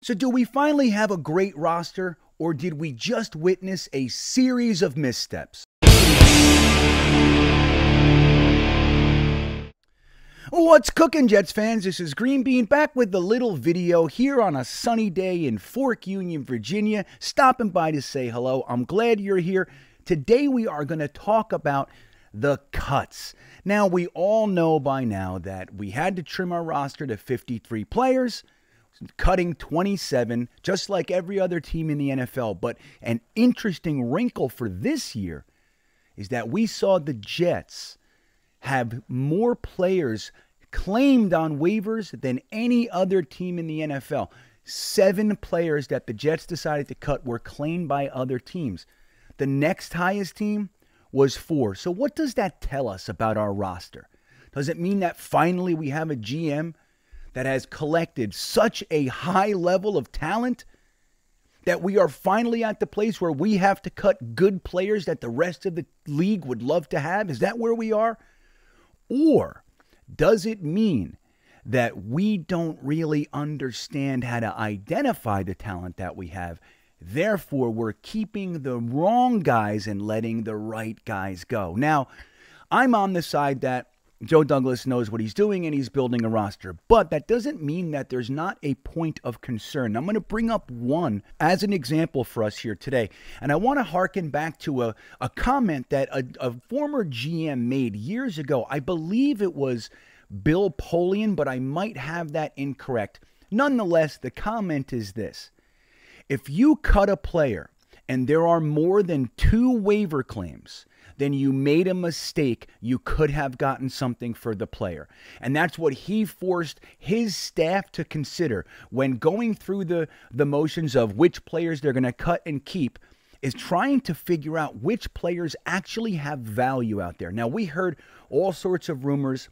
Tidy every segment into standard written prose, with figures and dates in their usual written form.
So do we finally have a great roster, or did we just witness a series of missteps? What's cooking, Jets fans? This is GreenBean back with the little video here on a sunny day in Fork Union, Virginia. Stopping by to say hello. I'm glad you're here. Today we are going to talk about the cuts. Now, we all know by now that we had to trim our roster to 53 players, cutting 27, just like every other team in the NFL. But an interesting wrinkle for this year is that we saw the Jets have more players claimed on waivers than any other team in the NFL. 7 players that the Jets decided to cut were claimed by other teams. The next highest team was 4. So what does that tell us about our roster? Does it mean that finally we have a GM that has collected such a high level of talent that we are finally at the place where we have to cut good players that the rest of the league would love to have? Is that where we are? Or does it mean that we don't really understand how to identify the talent that we have? Therefore, we're keeping the wrong guys and letting the right guys go. Now, I'm on the side that Joe Douglas knows what he's doing and he's building a roster. But that doesn't mean that there's not a point of concern. I'm going to bring up one as an example for us here today. And I want to hearken back to a comment that a former GM made years ago. I believe it was Bill Polian, but I might have that incorrect. Nonetheless, the comment is this. If you cut a player and there are more than 2 waiver claims, then you made a mistake. You could have gotten something for the player. And that's what he forced his staff to consider when going through the motions of which players they're going to cut and keep, is trying to figure out which players actually have value out there. Now, we heard all sorts of rumors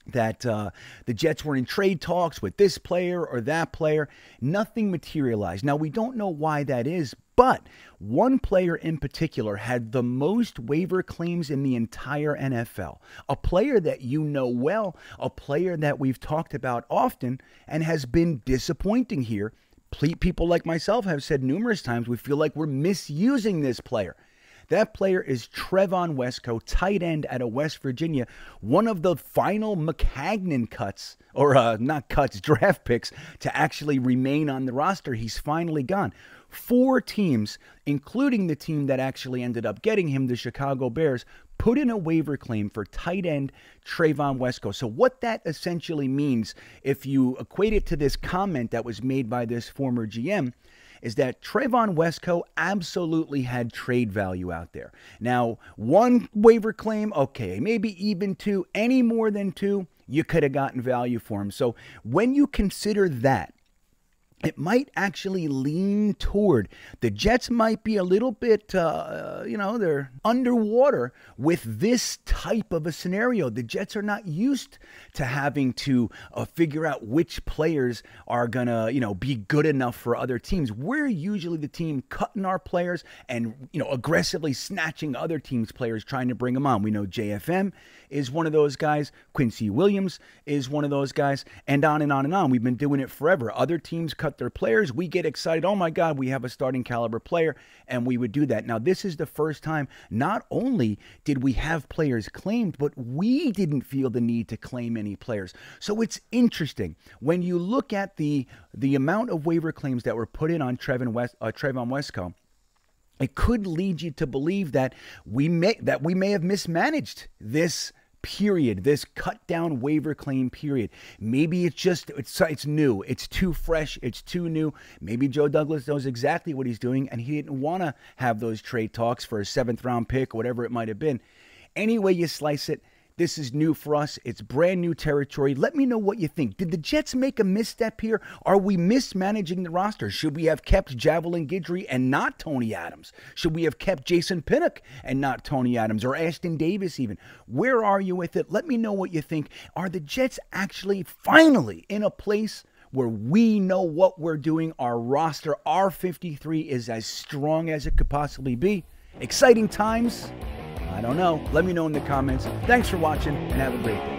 that the Jets were in trade talks with this player or that player. Nothing materialized. Now, we don't know why that is, but one player in particular had the most waiver claims in the entire NFL. A player that you know well, a player that we've talked about often and has been disappointing here. People like myself have said numerous times we feel like we're misusing this player. That player is Trevon Wesco, tight end out of West Virginia, one of the final McCagnon cuts, or not cuts, draft picks, to actually remain on the roster. He's finally gone. 4 teams, including the team that actually ended up getting him, the Chicago Bears, put in a waiver claim for tight end Trevon Wesco. So what that essentially means, if you equate it to this comment that was made by this former GM, is that Trevon Wesco absolutely had trade value out there. Now, 1 waiver claim, okay, maybe even 2, any more than 2, you could have gotten value for him. So when you consider that, it might actually lean toward the Jets might be a little bit, they're underwater with this type of a scenario. The Jets are not used to having to figure out which players are going to, be good enough for other teams. We're usually the team cutting our players and, aggressively snatching other teams' players, trying to bring them on. We know JFM is one of those guys. Quincy Williams is one of those guys, and on and on and on. We've been doing it forever. Other teams cut their players. We get excited. Oh my God, we have a starting caliber player, and we would do that. Now, this is the first time not only did we have players claimed, but we didn't feel the need to claim any players. So it's interesting when you look at the amount of waiver claims that were put in on Trevon Wesco. It could lead you to believe that we may have mismanaged this period, this cut down waiver claim period. Maybe it's new, it's too fresh, it's too new. Maybe Joe Douglas knows exactly what he's doing and he didn't want to have those trade talks for a 7th round pick or whatever it might have been. Any way you slice it, this is new for us. It's brand new territory. Let me know what you think. Did the Jets make a misstep here? Are we mismanaging the roster? Should we have kept Javelin Guidry and not Tony Adams? Should we have kept Jason Pinnock and not Tony Adams or Ashton Davis even? Where are you with it? Let me know what you think. Are the Jets actually finally in a place where we know what we're doing? Our roster, our 53, is as strong as it could possibly be. Exciting times. I don't know. Let me know in the comments. Thanks for watching and have a great day.